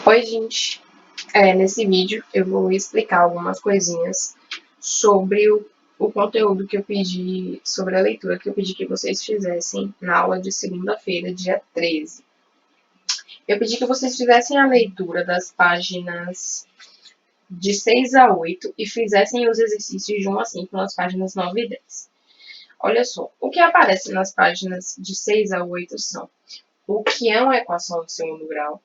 Oi, gente. Nesse vídeo eu vou explicar algumas coisinhas sobre o conteúdo que eu pedi, sobre a leitura que eu pedi que vocês fizessem na aula de segunda-feira, dia 13. Eu pedi que vocês fizessem a leitura das páginas de 6 a 8 e fizessem os exercícios de 1 a 5 nas páginas 9 e 10. Olha só, o que aparece nas páginas de 6 a 8 são o que é uma equação de segundo grau,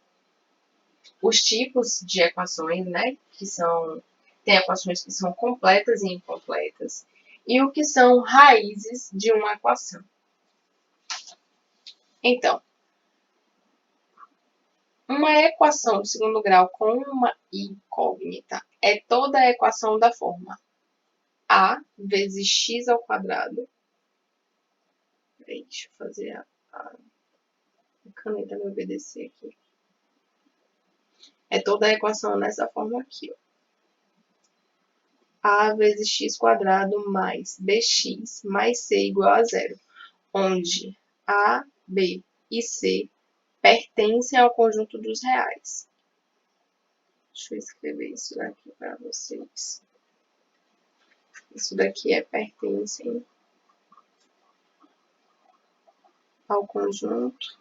os tipos de equações, né, tem equações que são completas e incompletas, e o que são raízes de uma equação. Então, uma equação de segundo grau com uma incógnita é toda a equação da forma a vezes x ao quadrado. Peraí, deixa eu fazer a caneta me obedecer aqui. É toda a equação nessa forma aqui, ó. A vezes x quadrado mais bx mais c igual a zero, onde A, B e C pertencem ao conjunto dos reais. Deixa eu escrever isso daqui para vocês. Isso daqui pertencem ao conjunto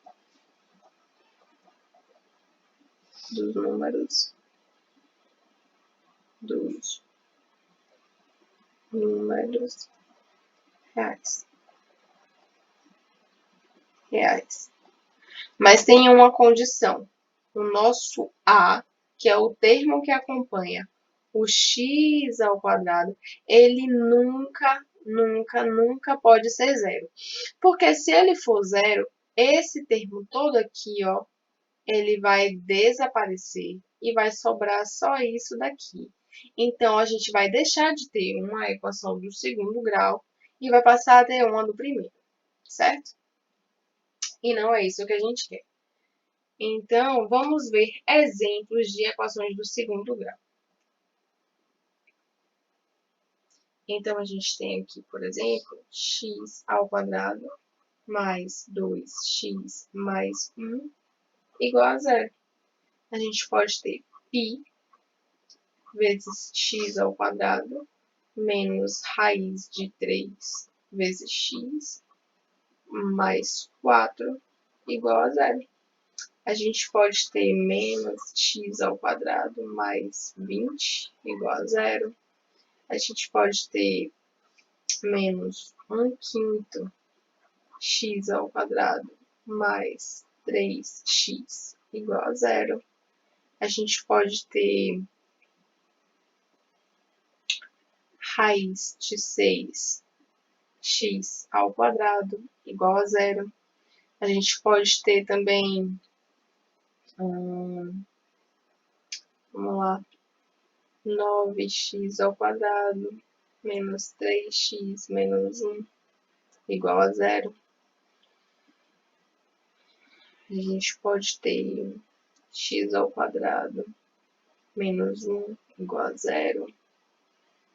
dos números reais. Mas tem uma condição. O nosso A, que é o termo que acompanha o x ao quadrado, ele nunca pode ser zero. Porque se ele for zero, esse termo todo aqui, ó, ele vai desaparecer e vai sobrar só isso daqui. Então, a gente vai deixar de ter uma equação do segundo grau e vai passar a ter uma do primeiro, certo? E não é isso que a gente quer. Então, vamos ver exemplos de equações do segundo grau. Então, a gente tem aqui, por exemplo, x ao quadrado mais 2x mais 1 igual a zero. A gente pode ter π vezes x ao quadrado menos raiz de 3 vezes x mais 4 igual a zero. A gente pode ter menos x ao quadrado mais 20 igual a zero. A gente pode ter menos 1/5 x ao quadrado mais 3x igual a zero. A gente pode ter raiz de 6x ao quadrado igual a zero. A gente pode ter também, vamos lá, 9x ao quadrado menos 3x menos 1 igual a zero. A gente pode ter x ao quadrado menos 1 igual a zero.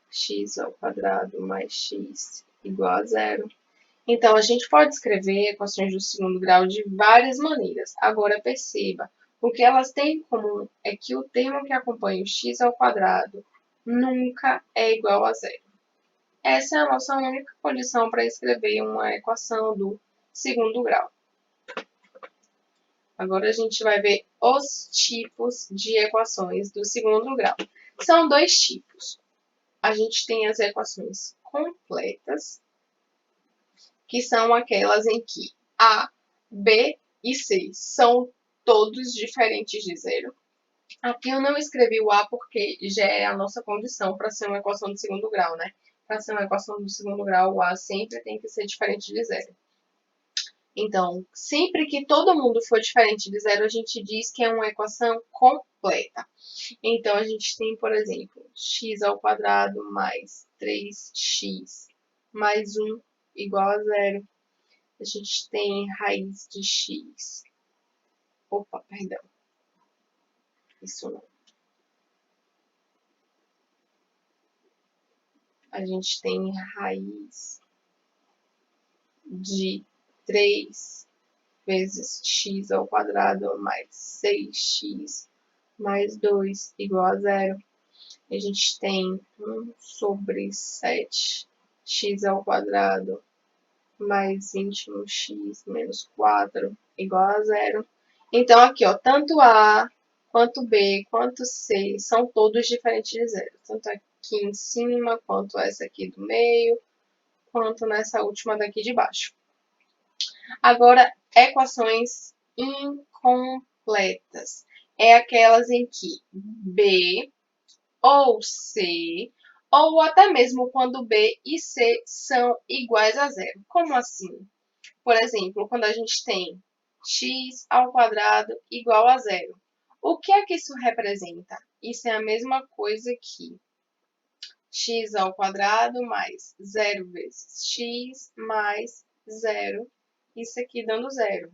X ao quadrado mais x igual a zero. Então, a gente pode escrever equações do segundo grau de várias maneiras. Agora, perceba, o que elas têm em comum é que o termo que acompanha o x ao quadrado nunca é igual a zero. Essa é a nossa única condição para escrever uma equação do segundo grau. Agora, a gente vai ver os tipos de equações do segundo grau. São dois tipos. A gente tem as equações completas, que são aquelas em que A, B e C são todos diferentes de zero. Aqui eu não escrevi o A porque já é a nossa condição para ser uma equação de segundo grau, né? Para ser uma equação de segundo grau, o A sempre tem que ser diferente de zero. Então, sempre que todo mundo for diferente de zero, a gente diz que é uma equação completa. Então, a gente tem, por exemplo, x ao quadrado mais 3x mais 1 igual a zero. A gente tem raiz de x. Opa, perdão. Isso não. A gente tem raiz de 3 vezes x ao quadrado mais 6x mais 2 igual a zero. A gente tem 1 sobre 7x ao quadrado mais 21x menos 4 igual a zero. Então, aqui, ó, tanto A, quanto B, quanto C, são todos diferentes de zero. Tanto aqui em cima, quanto essa aqui do meio, quanto nessa última daqui de baixo. Agora, equações incompletas. É aquelas em que B ou C, ou até mesmo quando B e C são iguais a zero. Como assim? Por exemplo, quando a gente tem x ao quadrado igual a zero. O que é que isso representa? Isso é a mesma coisa que x ao quadrado mais 0 vezes x mais 0. Isso aqui dando zero.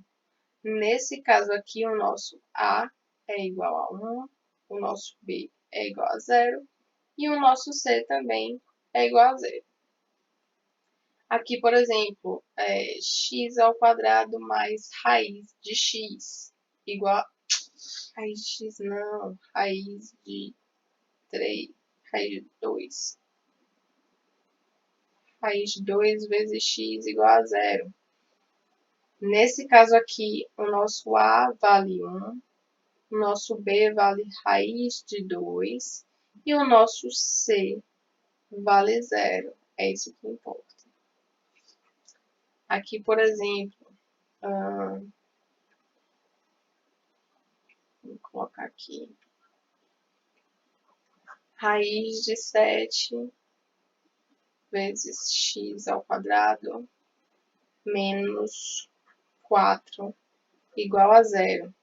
Nesse caso aqui, o nosso A é igual a 1, o nosso B é igual a zero e o nosso C também é igual a zero. Aqui, por exemplo, x ao quadrado mais raiz de x igual a... Raiz de x não, raiz de 3, raiz de 2. Raiz de 2 vezes x igual a zero. Nesse caso aqui, o nosso A vale 1, o nosso B vale raiz de 2 e o nosso C vale zero. É isso que importa. Aqui, por exemplo, vou colocar aqui, raiz de 7 vezes x ao quadrado menos 4 igual a zero.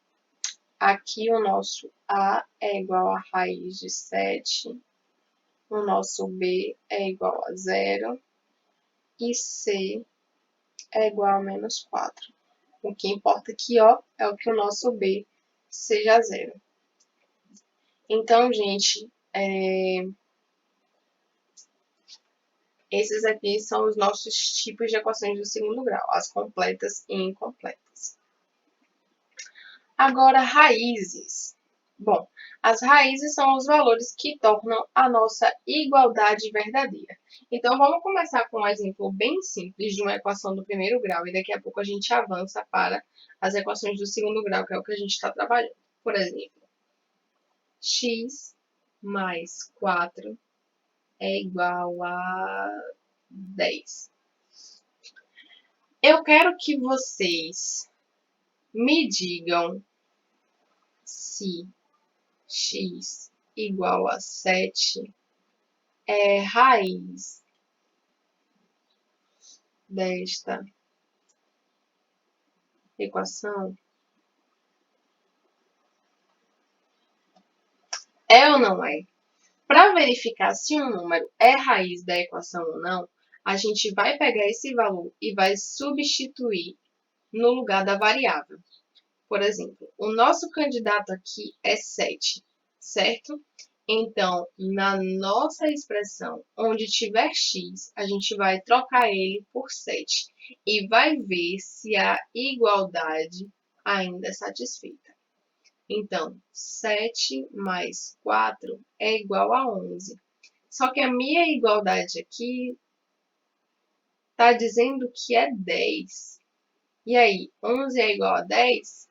Aqui o nosso A é igual a raiz de 7, o nosso B é igual a zero e C é igual a menos 4. O que importa aqui, ó, é o que o nosso B seja zero. Então, gente, esses aqui são os nossos tipos de equações do segundo grau, as completas e incompletas. Agora, raízes. Bom, as raízes são os valores que tornam a nossa igualdade verdadeira. Então, vamos começar com um exemplo bem simples de uma equação do primeiro grau e daqui a pouco a gente avança para as equações do segundo grau, que é o que a gente está trabalhando. Por exemplo, x mais 4 é igual a 10. Eu quero que vocês me digam se x igual a 7 é raiz desta equação. É ou não é? Para verificar se um número é raiz da equação ou não, a gente vai pegar esse valor e vai substituir no lugar da variável. Por exemplo, o nosso candidato aqui é 7, certo? Então, na nossa expressão, onde tiver x, a gente vai trocar ele por 7 e vai ver se a igualdade ainda é satisfeita. Então, 7 mais 4 é igual a 11. Só que a minha igualdade aqui está dizendo que é 10. E aí, 11 é igual a 10?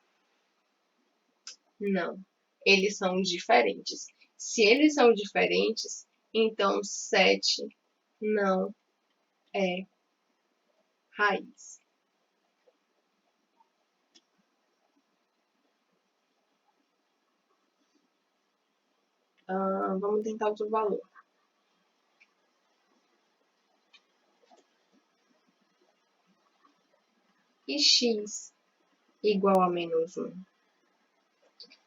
Não, eles são diferentes. Se eles são diferentes, então 7 não é raiz. Vamos tentar outro valor. E x igual a menos 1?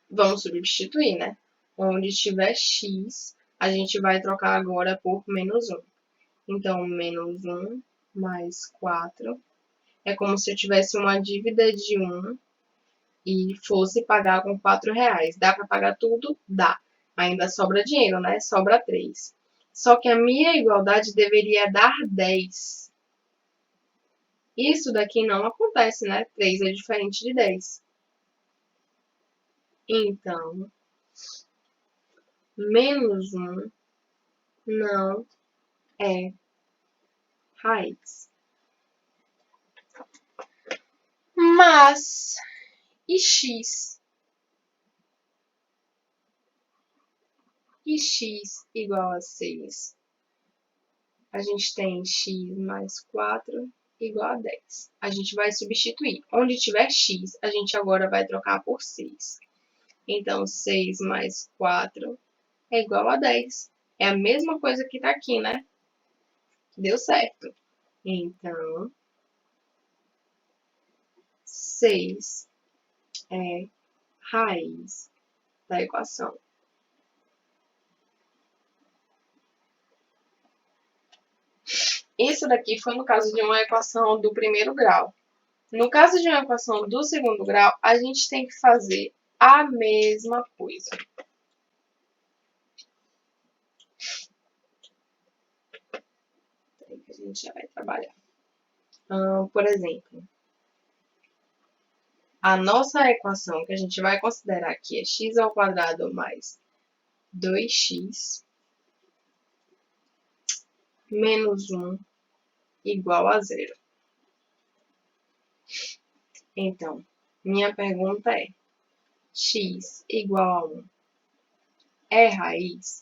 Vamos substituir, né? Onde tiver x, a gente vai trocar agora por menos 1. Então, menos 1 mais 4 é como se eu tivesse uma dívida de 1 e fosse pagar com 4 reais. Dá para pagar tudo? Dá. Ainda sobra dinheiro, né? Sobra 3. Só que a minha igualdade deveria dar 10. Isso daqui não acontece, né? 3 é diferente de 10. Então, menos 1 não é raiz. Mas, e x? E x igual a 6? A gente tem x mais 4 igual a 10. A gente vai substituir. Onde tiver x, a gente agora vai trocar por 6. Então, 6 mais 4 é igual a 10. É a mesma coisa que está aqui, né? Deu certo. Então, 6 é raiz da equação. Isso daqui foi no caso de uma equação do primeiro grau. No caso de uma equação do segundo grau, a gente tem que fazer a mesma coisa. Aí que a gente já vai trabalhar. Por exemplo, a nossa equação que a gente vai considerar aqui é x ao quadrado mais 2x menos 1 igual a 0. Então, minha pergunta é, x igual a 1 é raiz?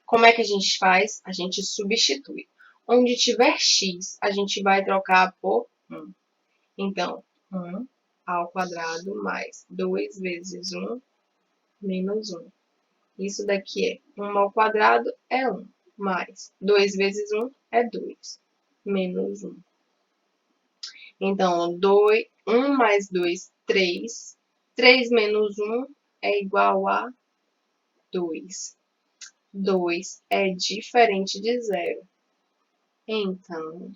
Como é que a gente faz? A gente substitui. Onde tiver x, a gente vai trocar por 1. Então, 1 ao quadrado mais 2 vezes 1 menos 1. Isso daqui é 1 ao quadrado é 1, mais 2 vezes 1 é 2, menos 1. Então, 1 mais 2, 3. 3 menos 1 é igual a 2. 2 é diferente de 0. Então,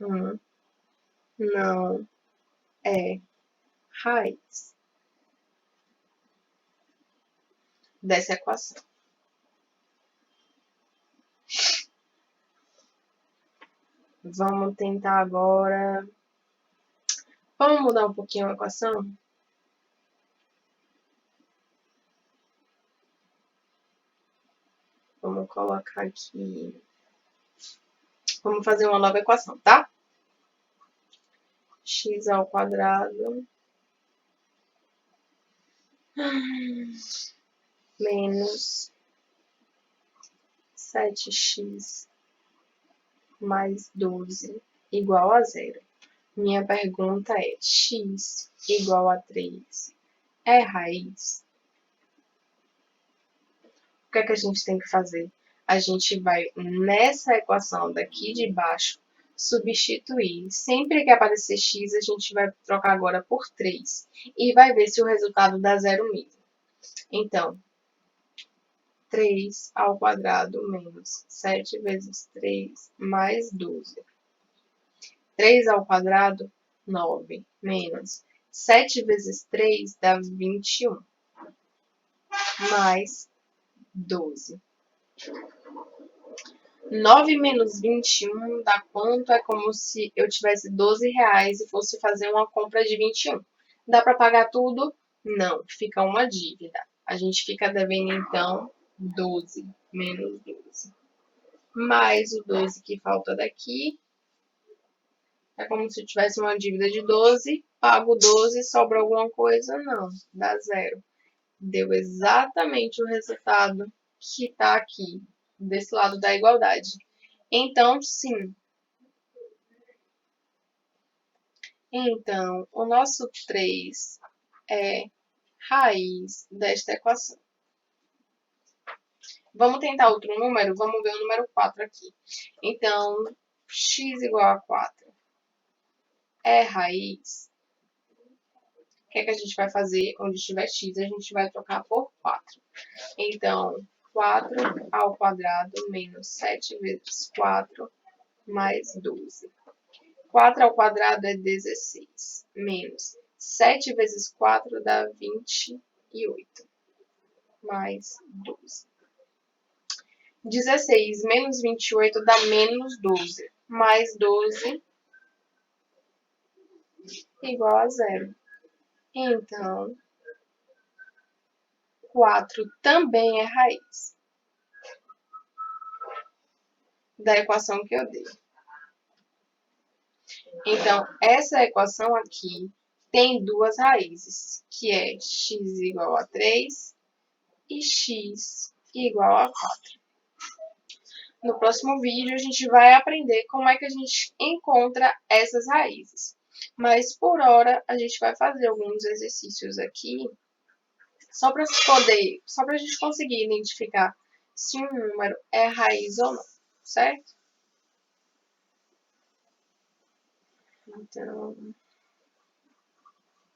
1 não é raiz dessa equação. Vamos tentar agora. Vamos mudar um pouquinho a equação? Vamos colocar aqui. Vamos fazer uma nova equação, tá? X ao quadrado menos 7x mais 12 igual a 0. Minha pergunta é, x igual a 3 é raiz? O que é que a gente tem que fazer? A gente vai, nessa equação daqui de baixo, substituir. Sempre que aparecer x, a gente vai trocar agora por 3. E vai ver se o resultado dá zero mesmo. Então, 3 ao quadrado menos 7 vezes 3 mais 12. 3 ao quadrado, 9, menos 7 vezes 3 dá 21, mais 12. 9 menos 21 dá quanto? É como se eu tivesse 12 reais e fosse fazer uma compra de 21. Dá para pagar tudo? Não, fica uma dívida. A gente fica devendo, então, 12 menos 12. Mais o 12 que falta daqui. É como se eu tivesse uma dívida de 12, pago 12, sobra alguma coisa? Não, dá zero. Deu exatamente o resultado que está aqui, desse lado da igualdade. Então, sim. Então, o nosso 3 é raiz desta equação. Vamos tentar outro número? Vamos ver o número 4 aqui. Então, x igual a 4 é raiz. O que é que a gente vai fazer? Onde tiver x, a gente vai trocar por 4. Então, 4 ao quadrado menos 7 vezes 4 mais 12. 4 ao quadrado é 16, menos 7 vezes 4 dá 28, mais 12. 16 menos 28 dá menos 12. Mais 12 igual a zero. Então, 4 também é raiz da equação que eu dei. Então, essa equação aqui tem duas raízes, que é x igual a 3 e x igual a 4. No próximo vídeo, a gente vai aprender como é que a gente encontra essas raízes. Mas, por hora, a gente vai fazer alguns exercícios aqui, só para a gente conseguir identificar se um número é raiz ou não, certo? Então,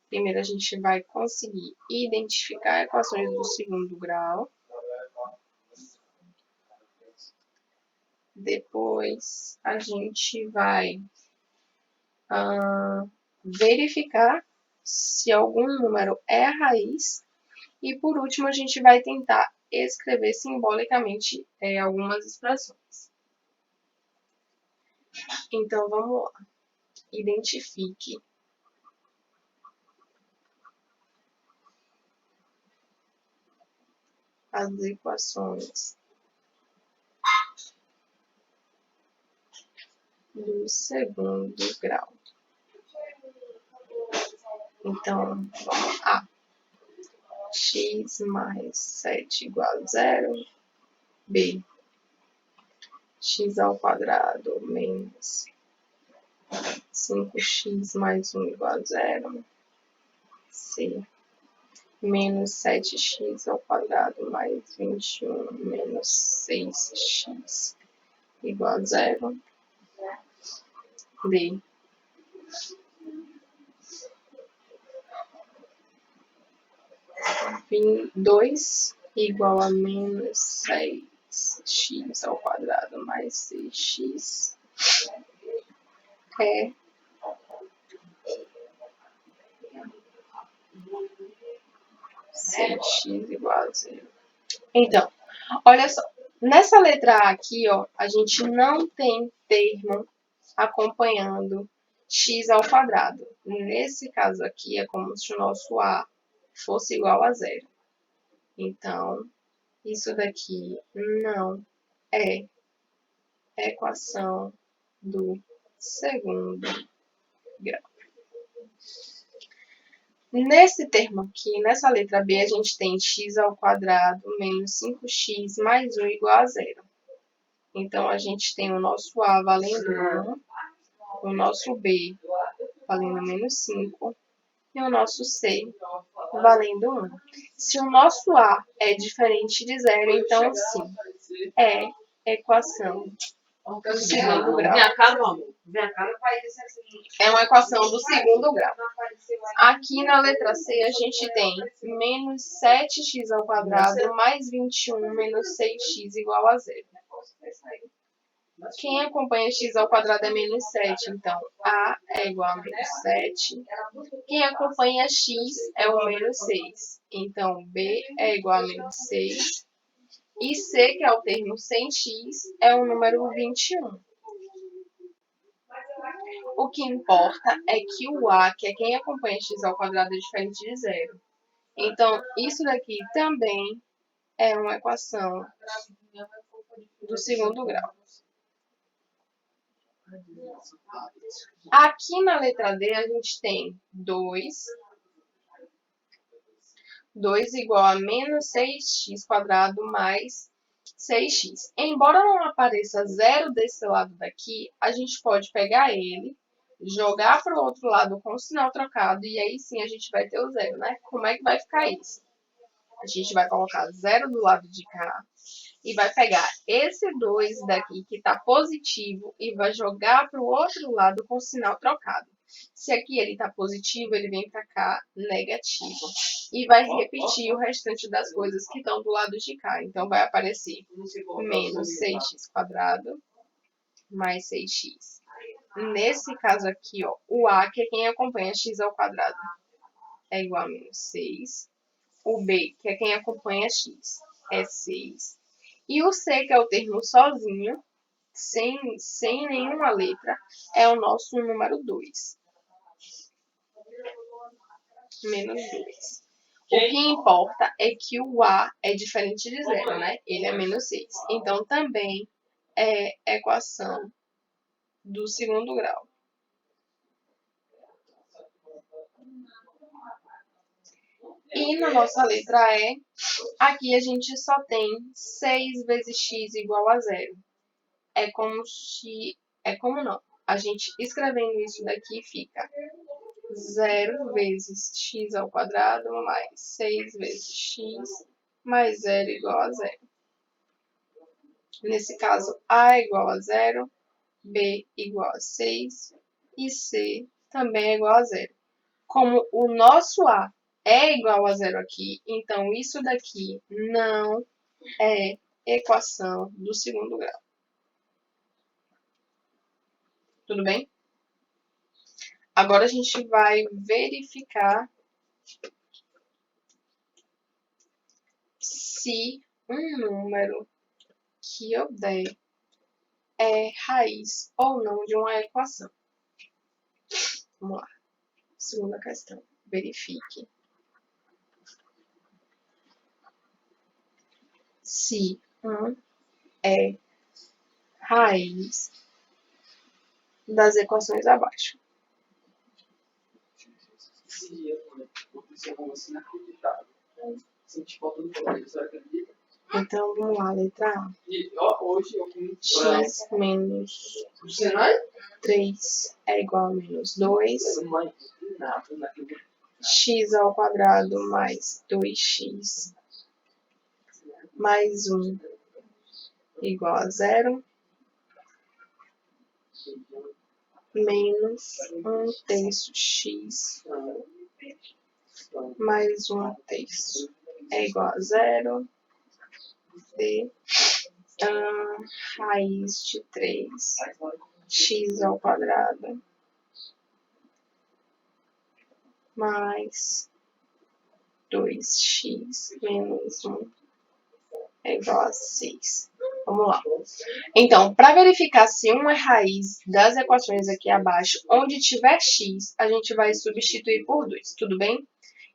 primeiro a gente vai conseguir identificar equações do segundo grau. Depois a gente vai verificar se algum número é raiz. E por último, a gente vai tentar escrever simbolicamente algumas expressões. Então, vamos lá. Identifique as equações do segundo grau. Então, vamos lá. X mais 7 igual a 0. B. X ao quadrado menos 5x mais 1 igual a 0. C. Menos 7x ao quadrado mais 21 menos 6x igual a 0. D. 2 igual a menos 6x ao quadrado mais 6x é 6x igual a 0. Então, olha só. Nessa letra A aqui, ó, a gente não tem termo acompanhando x ao quadrado. Nesse caso aqui, é como se o nosso A fosse igual a 0. Então, isso daqui não é equação do segundo grau. Nesse termo aqui, nessa letra B, a gente tem x ao quadrado menos 5x mais 1 igual a 0. Então, a gente tem o nosso A valendo 1, o nosso B valendo menos 5 e o nosso C valendo 1. Se o nosso A é diferente de 0, então sim, é equação do segundo grau. É uma equação do segundo grau. Aqui na letra C a gente tem menos 7x ao quadrado mais 21 menos 6x igual a 0. Quem acompanha x ao quadrado é menos 7, então A é igual a menos 7. Quem acompanha x é o menos 6, então B é igual a menos 6. E C, que é o termo sem x, é o número 21. O que importa é que o A, que é quem acompanha x ao quadrado, é diferente de 0. Então, isso daqui também é uma equação do segundo grau. Aqui na letra D, a gente tem 2 igual a menos 6x quadrado mais 6x. Embora não apareça zero desse lado daqui, a gente pode pegar ele, jogar para o outro lado com o sinal trocado, e aí sim a gente vai ter o zero, né? Como é que vai ficar isso? A gente vai colocar zero do lado de cá e vai pegar esse 2 daqui que está positivo e vai jogar para o outro lado com o sinal trocado. Se aqui ele está positivo, ele vem para cá negativo. E vai repetir o restante das coisas que estão do lado de cá. Então, vai aparecer menos 6x quadrado mais 6x. Nesse caso aqui, ó, o A, que é quem acompanha x ao quadrado, é igual a menos 6. O B, que é quem acompanha x, é 6. E o C, que é o termo sozinho, sem nenhuma letra, é o nosso número 2. Menos 2. O que importa é que o A é diferente de zero, né? Ele é menos 6. Então, também é equação do segundo grau. E na nossa letra E, aqui a gente só tem 6 vezes x igual a zero. A gente escrevendo isso daqui fica 0 vezes x ao quadrado mais 6 vezes x mais 0 igual a zero. Nesse caso, A é igual a zero, B igual a 6 e C também é igual a zero. Como o nosso A é igual a zero aqui, então isso daqui não é equação do segundo grau. Tudo bem? Agora a gente vai verificar se um número que eu der é raiz ou não de uma equação. Vamos lá. Segunda questão. Verifique se é raiz das equações abaixo. Então, vamos lá, letra A. X menos 3 é igual a menos 2. X ao quadrado mais 2x mais 1 igual a zero. Menos 1/3 x mais 1/3 é igual a zero. D. Raiz de 3 x ao quadrado mais 2x menos 1 é igual a 6. Vamos lá. Então, para verificar se 1 é raiz das equações aqui abaixo, onde tiver x, a gente vai substituir por 2, tudo bem?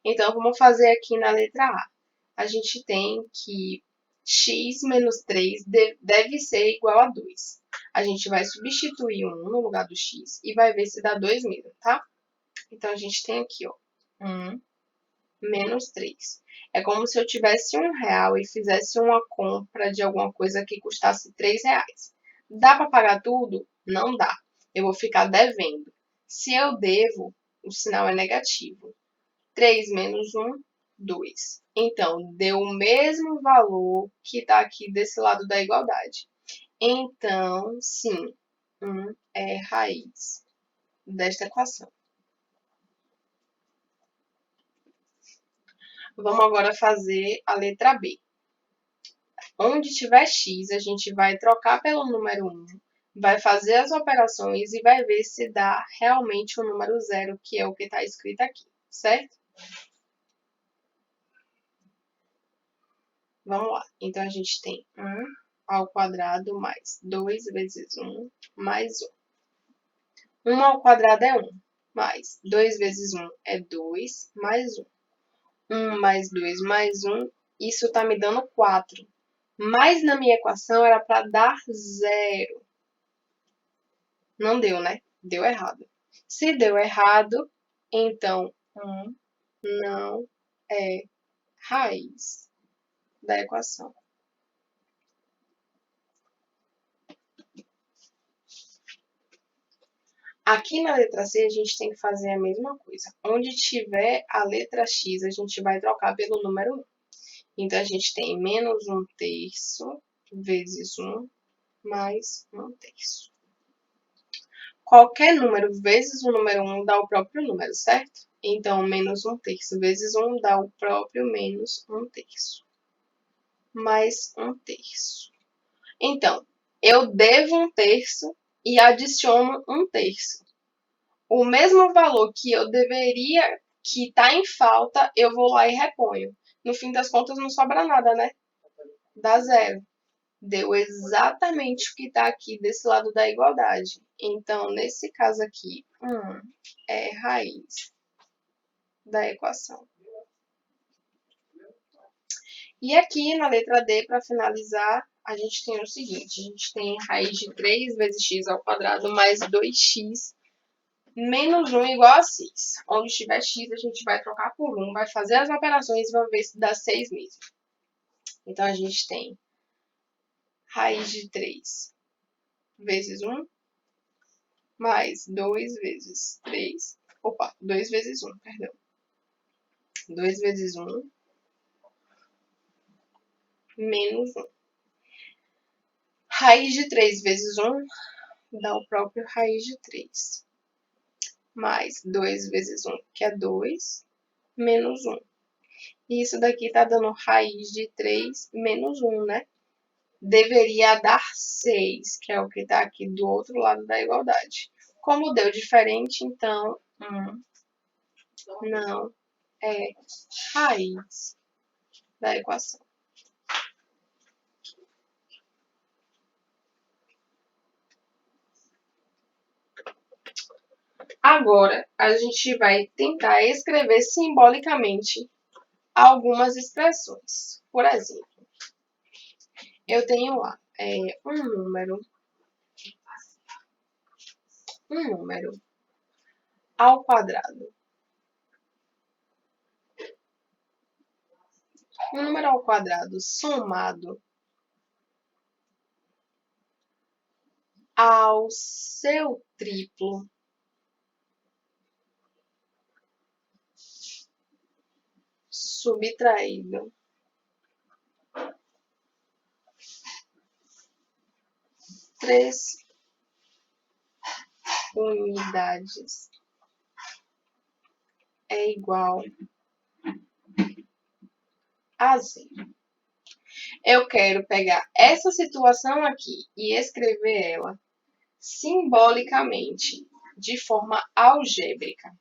Então, vamos fazer aqui na letra A. A gente tem que x menos 3 deve ser igual a 2. A gente vai substituir 1 no lugar do x e vai ver se dá 2 mesmo, tá? Então, a gente tem aqui, ó, 1 menos 3. É como se eu tivesse R$1 e fizesse uma compra de alguma coisa que custasse R$3. Dá para pagar tudo? Não dá. Eu vou ficar devendo. Se eu devo, o sinal é negativo. 3 menos 1, 2. Então, deu o mesmo valor que está aqui desse lado da igualdade. Então, sim, 1 é raiz desta equação. Vamos agora fazer a letra B. Onde tiver x, a gente vai trocar pelo número 1, vai fazer as operações e vai ver se dá realmente o número 0, que é o que está escrito aqui, certo? Vamos lá. Então, a gente tem 1 ao quadrado mais 2 vezes 1 mais 1. 1 ao quadrado é 1, mais 2 vezes 1 é 2, mais 1. 1 mais 2 mais 1, isso está me dando 4. Mas na minha equação era para dar 0. Não deu, né? Deu errado. Se deu errado, então 1 não é raiz da equação. Aqui na letra C, a gente tem que fazer a mesma coisa. Onde tiver a letra X, a gente vai trocar pelo número 1. Então, a gente tem menos 1/3 vezes 1 mais 1/3. Qualquer número vezes o número 1 dá o próprio número, certo? Então, menos 1/3 vezes 1 dá o próprio menos 1/3. Mais 1/3. Então, eu devo 1/3 e adiciono 1/3. O mesmo valor que eu deveria, que está em falta, eu vou lá e reponho. No fim das contas, não sobra nada, né? Dá 0. deu exatamente o que está aqui desse lado da igualdade. Então, nesse caso aqui, 1 é raiz da equação. E aqui na letra D, para finalizar, a gente tem o seguinte, a gente tem raiz de 3 vezes x ao quadrado mais 2x menos 1 igual a 6. Onde tiver x, a gente vai trocar por 1, vai fazer as operações e vai ver se dá 6 mesmo. Então, a gente tem raiz de 3 vezes 1 mais 2 vezes 3. Opa, 2 vezes 1, perdão. 2 vezes 1 menos 1. Raiz de 3 vezes 1 dá o próprio raiz de 3. Mais 2 vezes 1, que é 2, menos 1. E isso daqui está dando raiz de 3 menos 1, né? Deveria dar 6, que é o que está aqui do outro lado da igualdade. Como deu diferente, então, 1 não é raiz da equação. Agora, a gente vai tentar escrever simbolicamente algumas expressões. Por exemplo, eu tenho lá um número ao quadrado. Um número ao quadrado somado ao seu triplo subtraído três unidades é igual a zero. Eu quero pegar essa situação aqui e escrever ela simbolicamente, de forma algébrica.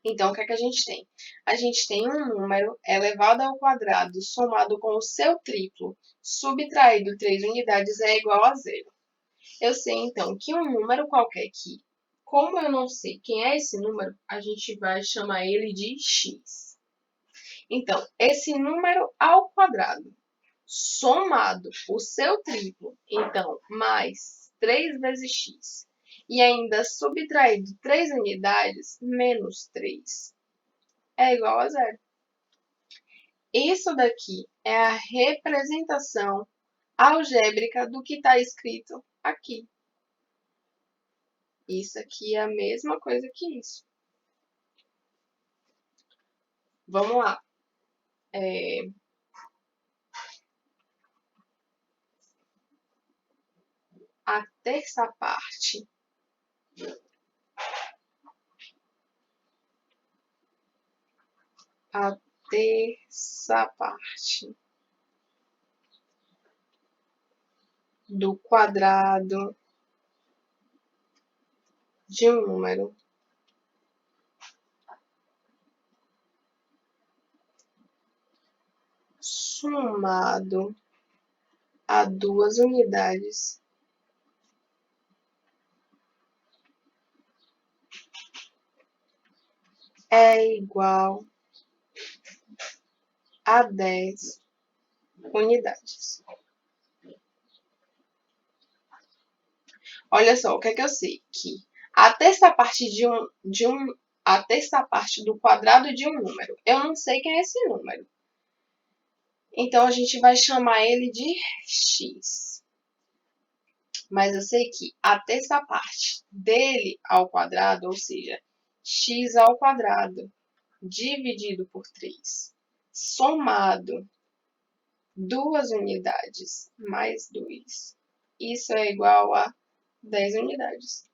Então, o que é que a gente tem? A gente tem um número elevado ao quadrado somado com o seu triplo subtraído 3 unidades é igual a zero. Eu sei, então, que um número qualquer aqui, como eu não sei quem é esse número, a gente vai chamar ele de x. Então, esse número ao quadrado somado o seu triplo, então, mais 3 vezes x, e ainda subtraído 3 unidades, menos 3, é igual a zero. Isso daqui é a representação algébrica do que está escrito aqui. Isso aqui é a mesma coisa que isso. Vamos lá. A terça parte do quadrado de um número somado a duas unidades é igual a 10 unidades. Olha só, o que é que eu sei? Que a terça parte a terça parte do quadrado de um número. Eu não sei quem é esse número. Então, a gente vai chamar ele de x. Mas eu sei que a terça parte dele ao quadrado, ou seja, x ao quadrado dividido por 3, somado duas unidades mais 2, isso é igual a 10 unidades.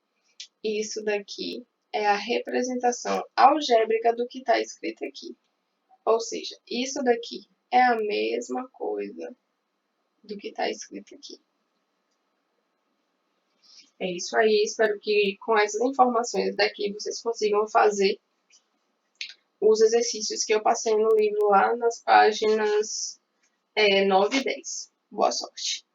Isso daqui é a representação algébrica do que está escrito aqui. Ou seja, isso daqui é a mesma coisa do que está escrito aqui. É isso aí, espero que com essas informações daqui vocês consigam fazer os exercícios que eu passei no livro lá nas páginas 9 e 10. Boa sorte!